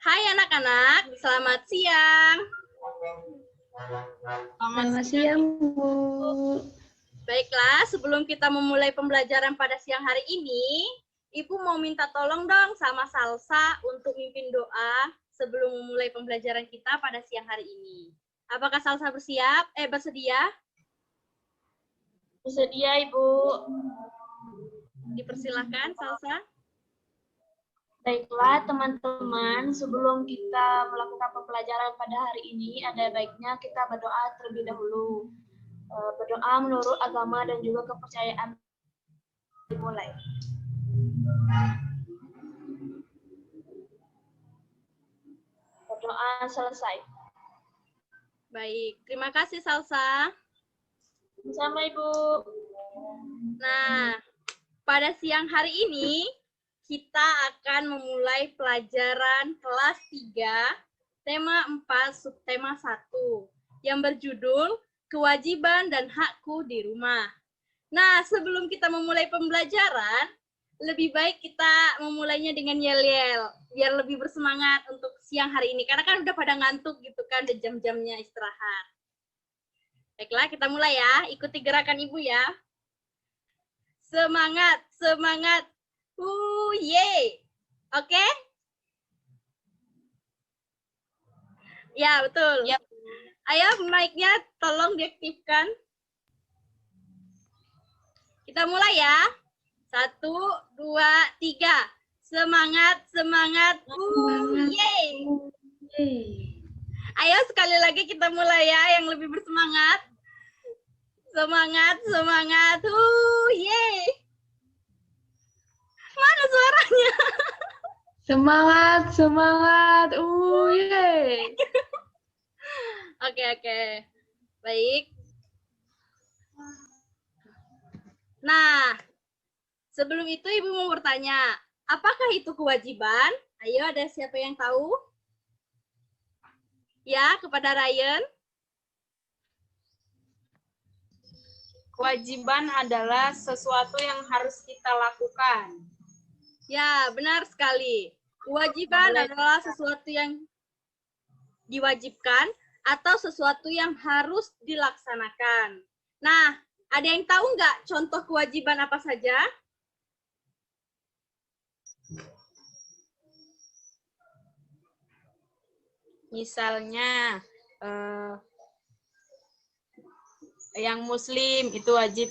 Hai anak-anak, selamat siang. Selamat siang, Bu. Baiklah, sebelum kita memulai pembelajaran pada siang hari ini, Ibu mau minta tolong dong sama Salsa untuk mimpin doa sebelum memulai pembelajaran kita pada siang hari ini. Apakah Salsa bersedia? Bersedia, Ibu. Dipersilahkan, Salsa. Baiklah, teman-teman, sebelum kita melakukan pembelajaran pada hari ini, ada baiknya kita berdoa terlebih dahulu. Berdoa menurut agama dan juga kepercayaan. Dimulai. Berdoa selesai. Baik, terima kasih Salsa. Sama Ibu. Nah, pada siang hari ini, kita akan memulai pelajaran kelas 3, tema 4, subtema 1, yang berjudul Kewajiban dan Hakku di Rumah. Nah, sebelum kita memulai pembelajaran, lebih baik kita memulainya dengan yel-yel, biar lebih bersemangat untuk siang hari ini, karena kan udah pada ngantuk gitu kan, udah jam-jamnya istirahat. Baiklah, kita mulai ya, ikuti gerakan Ibu ya. Semangat, semangat. Yeay. Oke? Ya, betul. Yep. Ayo, mic-nya tolong diaktifkan. Kita mulai ya. 1, 2, 3. Semangat, semangat. Yeay. Ayo, sekali lagi kita mulai ya, yang lebih bersemangat. Semangat, semangat. Yeay. Mana suaranya? Semangat, semangat. Yeay. Oke. Baik. Nah, sebelum itu Ibu mau bertanya, apakah itu kewajiban? Ayo, ada siapa yang tahu? Ya, kepada Ryan. Kewajiban adalah sesuatu yang harus kita lakukan. Ya, benar sekali. Kewajiban adalah sesuatu yang diwajibkan atau sesuatu yang harus dilaksanakan. Nah, ada yang tahu nggak contoh kewajiban apa saja? Misalnya, yang Muslim itu wajib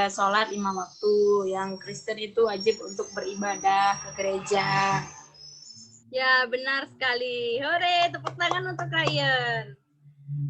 sholat 5 waktu, yang Kristen itu wajib untuk beribadah ke gereja. Ya, benar sekali. Hore, tepuk tangan untuk Ryan.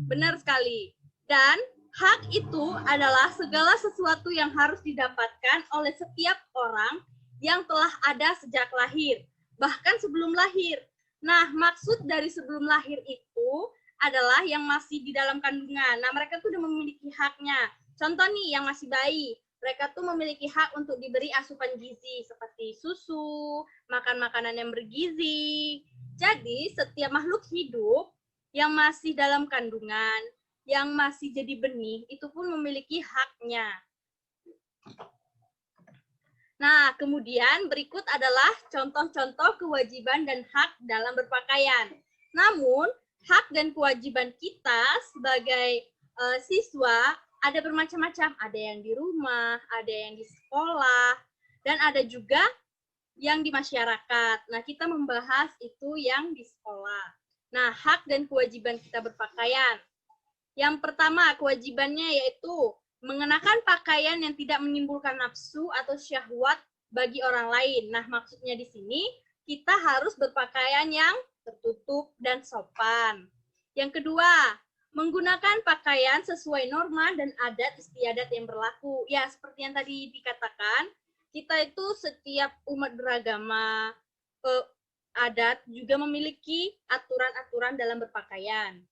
Benar sekali. Dan hak itu adalah segala sesuatu yang harus didapatkan oleh setiap orang yang telah ada sejak lahir, bahkan sebelum lahir. Nah, maksud dari sebelum lahir itu adalah yang masih di dalam kandungan. Nah, mereka tuh udah memiliki haknya. Contoh nih, yang masih bayi, mereka tuh memiliki hak untuk diberi asupan gizi seperti susu, makan makanan yang bergizi. Jadi, setiap makhluk hidup yang masih dalam kandungan, yang masih jadi benih, itu pun memiliki haknya. Nah, kemudian berikut adalah contoh-contoh kewajiban dan hak dalam berpakaian. Namun, hak dan kewajiban kita sebagai siswa ada bermacam-macam. Ada yang di rumah, ada yang di sekolah, dan ada juga yang di masyarakat. Nah, kita membahas itu yang di sekolah. Nah, hak dan kewajiban kita berpakaian. Yang pertama, kewajibannya yaitu mengenakan pakaian yang tidak menimbulkan nafsu atau syahwat bagi orang lain. Nah, maksudnya di sini kita harus berpakaian yang tertutup dan sopan. Yang kedua, menggunakan pakaian sesuai norma dan adat istiadat yang berlaku. Ya, seperti yang tadi dikatakan, kita itu setiap umat beragama, adat juga memiliki aturan-aturan dalam berpakaian.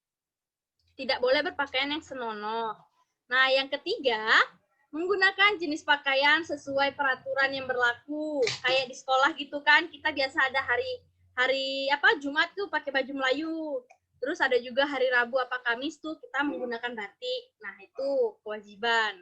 Tidak boleh berpakaian yang senonoh. Nah, yang ketiga, menggunakan jenis pakaian sesuai peraturan yang berlaku. Kayak di sekolah gitu kan, kita biasa ada hari Jumat tuh pakai baju Melayu. Terus ada juga hari Rabu apa Kamis tuh kita menggunakan batik. Nah, itu kewajiban.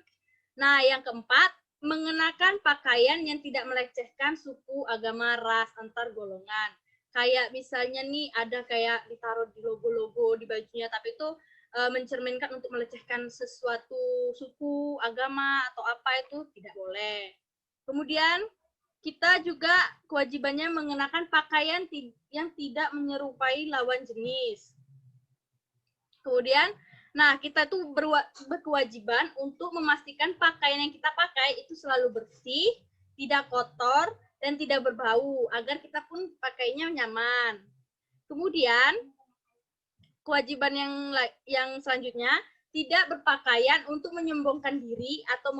Nah, yang keempat, mengenakan pakaian yang tidak melecehkan suku, agama, ras, antar golongan. kayak misalnya nih ada kayak ditaruh di logo-logo di bajunya, tapi itu mencerminkan untuk melecehkan sesuatu suku, agama, atau apa itu tidak boleh. Kemudian kita juga kewajibannya mengenakan pakaian yang tidak menyerupai lawan jenis. Kemudian, nah kita tuh berkewajiban untuk memastikan pakaian yang kita pakai itu selalu bersih, tidak kotor, dan tidak berbau, agar kita pun pakainya nyaman. Kemudian, kewajiban yang selanjutnya, tidak berpakaian untuk menyombongkan diri atau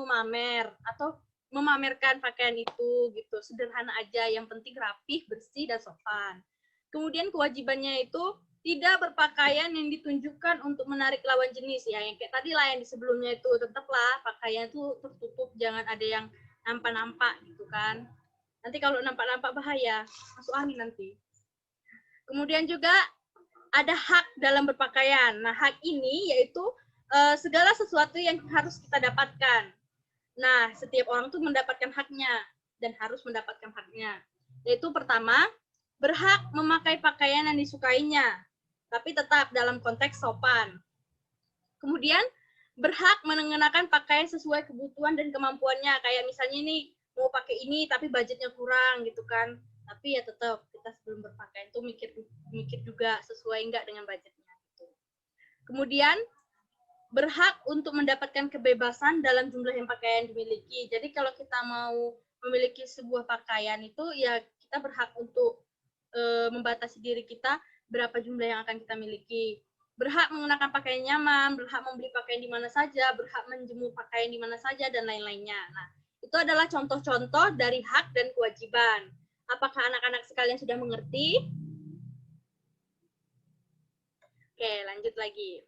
memamerkan pakaian itu gitu. Sederhana aja, yang penting rapih, bersih, dan sopan. Kemudian kewajibannya itu tidak berpakaian yang ditunjukkan untuk menarik lawan jenis, ya. Yang kayak tadi lah yang di sebelumnya itu, tetaplah pakaian itu tertutup, jangan ada yang nampak-nampak gitu kan. Nanti kalau nampak-nampak bahaya, masuk angin nanti. Kemudian juga ada hak dalam berpakaian. Nah, hak ini yaitu segala sesuatu yang harus kita dapatkan. Nah, setiap orang tuh mendapatkan haknya dan harus mendapatkan haknya. Yaitu pertama, berhak memakai pakaian yang disukainya, tapi tetap dalam konteks sopan. Kemudian, berhak mengenakan pakaian sesuai kebutuhan dan kemampuannya. Kayak misalnya nih, mau pakai ini tapi budgetnya kurang gitu kan. Tapi ya tetap kita sebelum berpakaian tuh mikir juga sesuai enggak dengan budgetnya gitu. Kemudian berhak untuk mendapatkan kebebasan dalam jumlah yang pakaian dimiliki. Jadi kalau kita mau memiliki sebuah pakaian itu ya kita berhak untuk membatasi diri kita berapa jumlah yang akan kita miliki. Berhak menggunakan pakaian nyaman, berhak membeli pakaian di mana saja, berhak menjemur pakaian di mana saja, dan lain-lainnya. Nah, itu adalah contoh-contoh dari hak dan kewajiban. Apakah anak-anak sekalian sudah mengerti? Oke, lanjut lagi.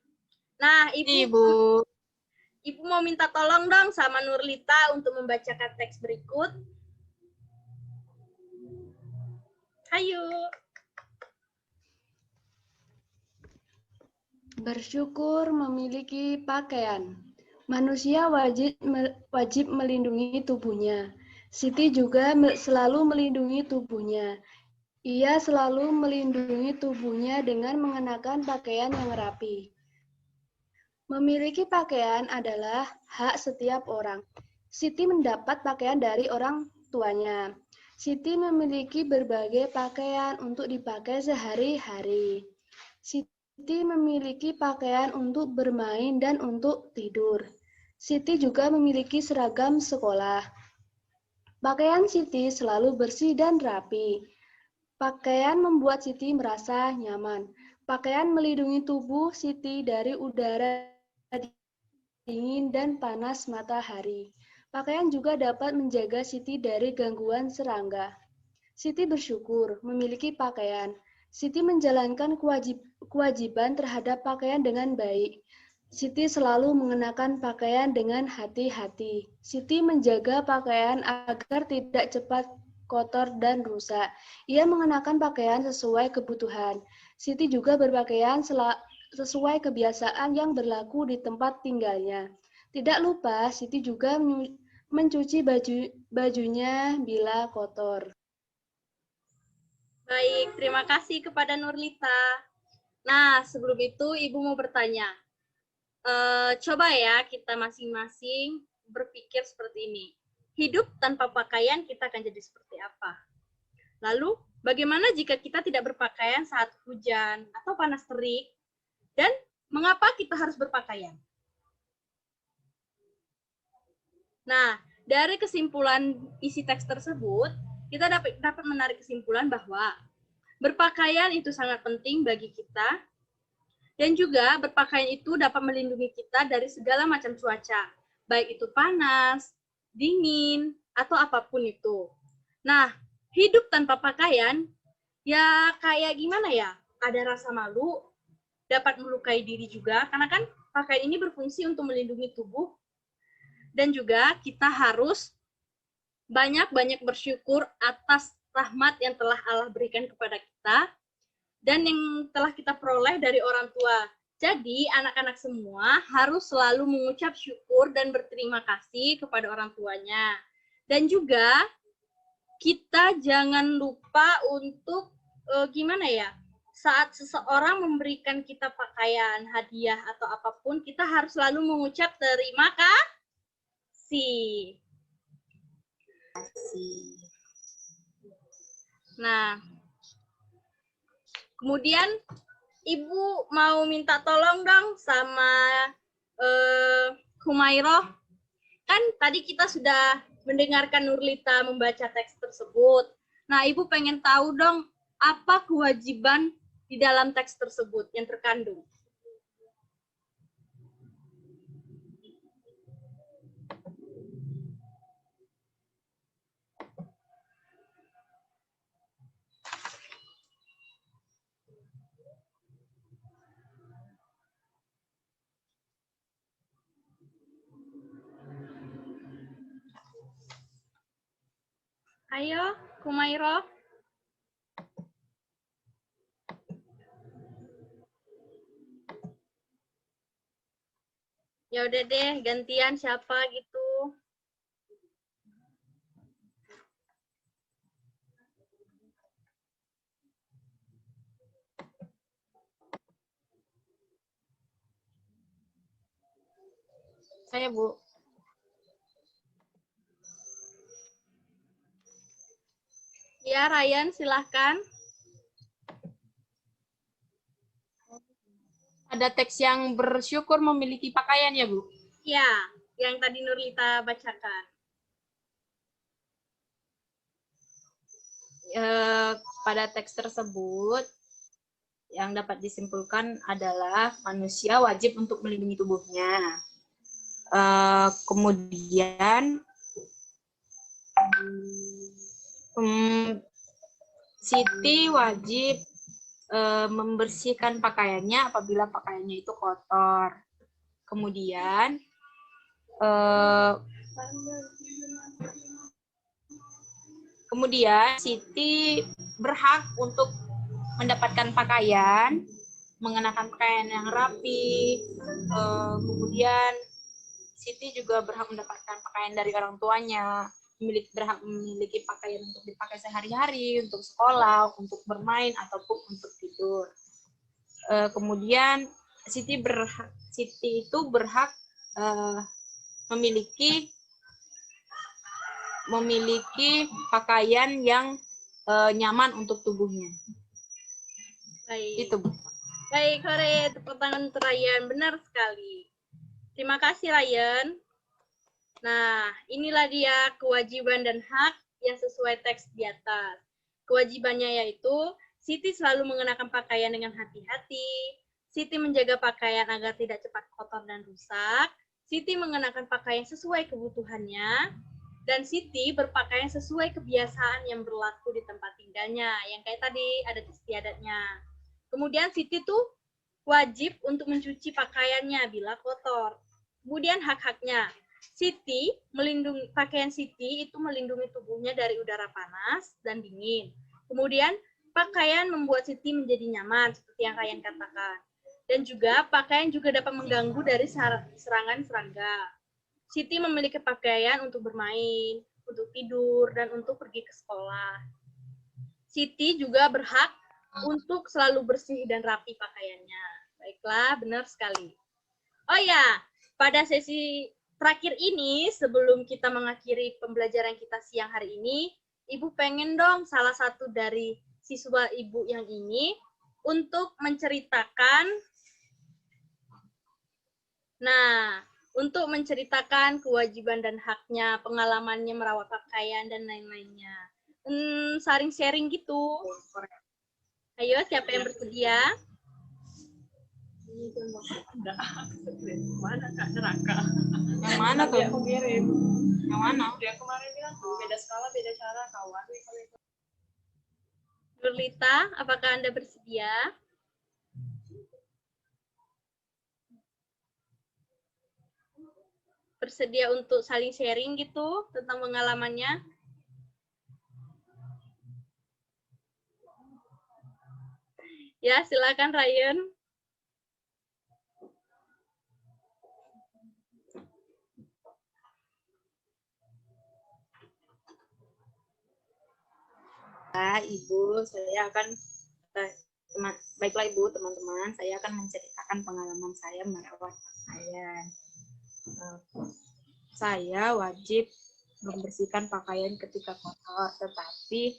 Nah, Ibu mau minta tolong dong sama Nurlita untuk membacakan teks berikut. Hayu. Bersyukur memiliki pakaian. Manusia wajib melindungi tubuhnya. Siti juga selalu melindungi tubuhnya. Ia selalu melindungi tubuhnya dengan mengenakan pakaian yang rapi. Memiliki pakaian adalah hak setiap orang. Siti mendapat pakaian dari orang tuanya. Siti memiliki berbagai pakaian untuk dipakai sehari-hari. Siti memiliki pakaian untuk bermain dan untuk tidur. Siti juga memiliki seragam sekolah. Pakaian Siti selalu bersih dan rapi. Pakaian membuat Siti merasa nyaman. Pakaian melindungi tubuh Siti dari udara dingin dan panas matahari. Pakaian juga dapat menjaga Siti dari gangguan serangga. Siti bersyukur memiliki pakaian. Siti menjalankan kewajiban terhadap pakaian dengan baik. Siti selalu mengenakan pakaian dengan hati-hati. Siti menjaga pakaian agar tidak cepat kotor dan rusak. Ia mengenakan pakaian sesuai kebutuhan. Siti juga berpakaian sesuai kebiasaan yang berlaku di tempat tinggalnya. Tidak lupa, Siti juga mencuci bajunya bila kotor. Baik, terima kasih kepada Nurlita. Nah, sebelum itu Ibu mau bertanya. Coba ya kita masing-masing berpikir seperti ini. Hidup tanpa pakaian kita akan jadi seperti apa? Lalu, bagaimana jika kita tidak berpakaian saat hujan atau panas terik? Dan mengapa kita harus berpakaian? Nah, dari kesimpulan isi teks tersebut, kita dapat menarik kesimpulan bahwa berpakaian itu sangat penting bagi kita, dan juga berpakaian itu dapat melindungi kita dari segala macam cuaca, baik itu panas, dingin, atau apapun itu. Nah, hidup tanpa pakaian, ya kayak gimana ya? Ada rasa malu, dapat melukai diri juga, karena kan pakaian ini berfungsi untuk melindungi tubuh, dan juga kita harus banyak-banyak bersyukur atas rahmat yang telah Allah berikan kepada kita, dan yang telah kita peroleh dari orang tua. Jadi, anak-anak semua harus selalu mengucap syukur dan berterima kasih kepada orang tuanya. Dan juga, kita jangan lupa untuk gimana ya? Saat seseorang memberikan kita pakaian, hadiah atau apapun, kita harus selalu mengucap terima kasih. Nah, kemudian Ibu mau minta tolong dong sama Humairah. Kan tadi kita sudah mendengarkan Nurlita membaca teks tersebut. Nah, Ibu pengen tahu dong apa kewajiban di dalam teks tersebut yang terkandung. Ayo, Humairah. Ya udah deh, gantian siapa gitu. Saya, Bu. Ya, Ryan, silahkan. Ada teks yang bersyukur memiliki pakaian ya, Bu? Ya, yang tadi Nurlita bacakan. Pada teks tersebut, yang dapat disimpulkan adalah manusia wajib untuk melindungi tubuhnya. Kemudian, Siti wajib membersihkan pakaiannya apabila pakaiannya itu kotor. Kemudian Siti berhak untuk mendapatkan pakaian, mengenakan pakaian yang rapi. Kemudian Siti juga berhak mendapatkan pakaian dari orang tuanya, berhak memiliki pakaian untuk dipakai sehari-hari, untuk sekolah, untuk bermain, ataupun untuk tidur. Kemudian Siti itu berhak memiliki pakaian yang nyaman untuk tubuhnya. Baik. Itu, Bu. Baik, Hore, tepuk tangan untuk Ryan. Benar sekali. Terima kasih, Ryan. Nah, inilah dia kewajiban dan hak yang sesuai teks di atas. Kewajibannya yaitu Siti selalu mengenakan pakaian dengan hati-hati, Siti menjaga pakaian agar tidak cepat kotor dan rusak, Siti mengenakan pakaian sesuai kebutuhannya, dan Siti berpakaian sesuai kebiasaan yang berlaku di tempat tinggalnya, yang kayak tadi ada istiadatnya. Kemudian Siti tuh wajib untuk mencuci pakaiannya bila kotor. Kemudian hak-haknya. Pakaian Siti itu melindungi tubuhnya dari udara panas dan dingin. Kemudian pakaian membuat Siti menjadi nyaman, seperti yang Ryan katakan. Dan juga pakaian juga dapat mengganggu dari serangan serangga. Siti memiliki pakaian untuk bermain, untuk tidur, dan untuk pergi ke sekolah. Siti juga berhak untuk selalu bersih dan rapi pakaiannya. Baiklah, benar sekali. Oh ya, pada sesi terakhir ini, sebelum kita mengakhiri pembelajaran kita siang hari ini, Ibu pengen dong salah satu dari siswa Ibu yang ini untuk menceritakan, kewajiban dan haknya, pengalamannya merawat pakaian, dan lain-lainnya. Saling sharing gitu. Ayo, siapa yang bersedia? Mana Kak neraka? Yang mana tuh? Aku kirim. Yang mana? Dia kemarin bilang beda skala, beda cara kawan. Nurlita, apakah Anda bersedia? Bersedia untuk saling sharing gitu tentang pengalamannya? Ya, silakan Ryan. Ibu, saya akan Baiklah Ibu, teman-teman, saya akan menceritakan pengalaman saya merawat pakaian. Saya wajib membersihkan pakaian ketika kotor, tetapi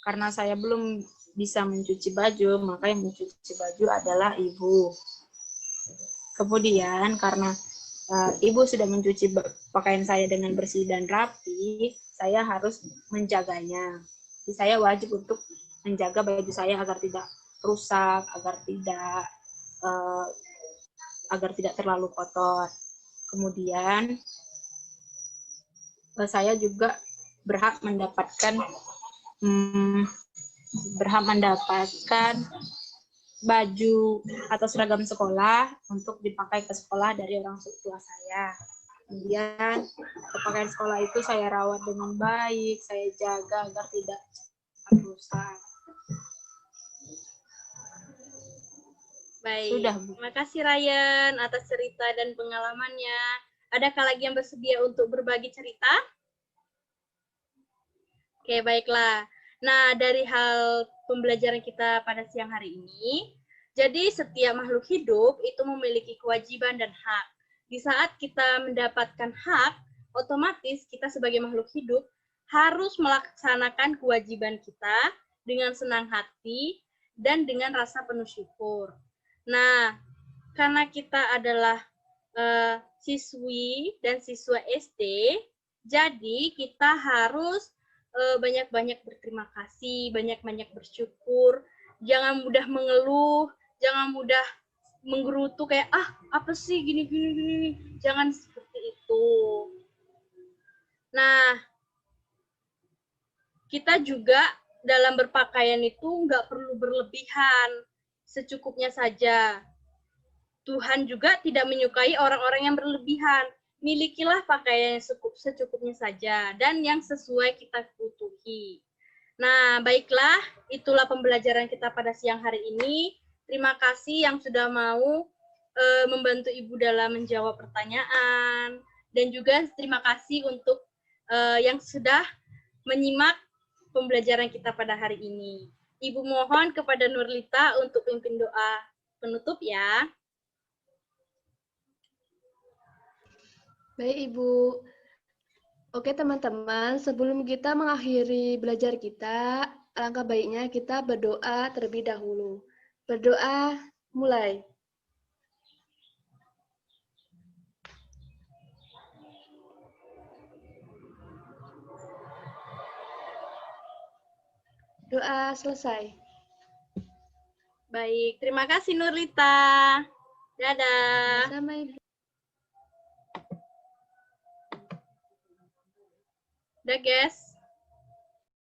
karena saya belum bisa mencuci baju, maka yang mencuci baju adalah ibu. Kemudian karena ibu sudah mencuci pakaian saya dengan bersih dan rapi, saya harus menjaganya. Jadi saya wajib untuk menjaga baju saya agar tidak rusak, agar tidak terlalu kotor. Kemudian saya juga berhak mendapatkan baju atau seragam sekolah untuk dipakai ke sekolah dari orang tua saya. Kemudian pakaian sekolah itu saya rawat dengan baik, saya jaga agar tidak rusak. Baik, Sudah, Bu. terima kasih Ryan atas cerita dan pengalamannya. Adakah lagi yang bersedia untuk berbagi cerita? Oke, baiklah. Nah, dari hal pembelajaran kita pada siang hari ini, jadi setiap makhluk hidup itu memiliki kewajiban dan hak. Di saat kita mendapatkan hak, otomatis kita sebagai makhluk hidup harus melaksanakan kewajiban kita dengan senang hati dan dengan rasa penuh syukur. Nah, karena kita adalah siswi dan siswa SD, jadi kita harus banyak-banyak berterima kasih, banyak-banyak bersyukur, jangan mudah mengeluh, jangan mudah menggerutu kayak apa sih gini, jangan seperti itu. Nah, kita juga dalam berpakaian itu nggak perlu berlebihan, secukupnya saja. Tuhan juga tidak menyukai orang-orang yang berlebihan. Milikilah pakaian yang secukupnya saja dan yang sesuai kita butuhi. Nah, baiklah, itulah pembelajaran kita pada siang hari ini. Terima kasih yang sudah mau membantu Ibu dalam menjawab pertanyaan. Dan juga terima kasih untuk yang sudah menyimak pembelajaran kita pada hari ini. Ibu mohon kepada Nurlita untuk pimpin doa penutup ya. Baik, Ibu. Oke, teman-teman, sebelum kita mengakhiri belajar kita, alangkah baiknya kita berdoa terlebih dahulu. Berdoa, mulai. Doa selesai. Baik, terima kasih Nurlita. Dadah. Sama, Ibu. Dah, guys.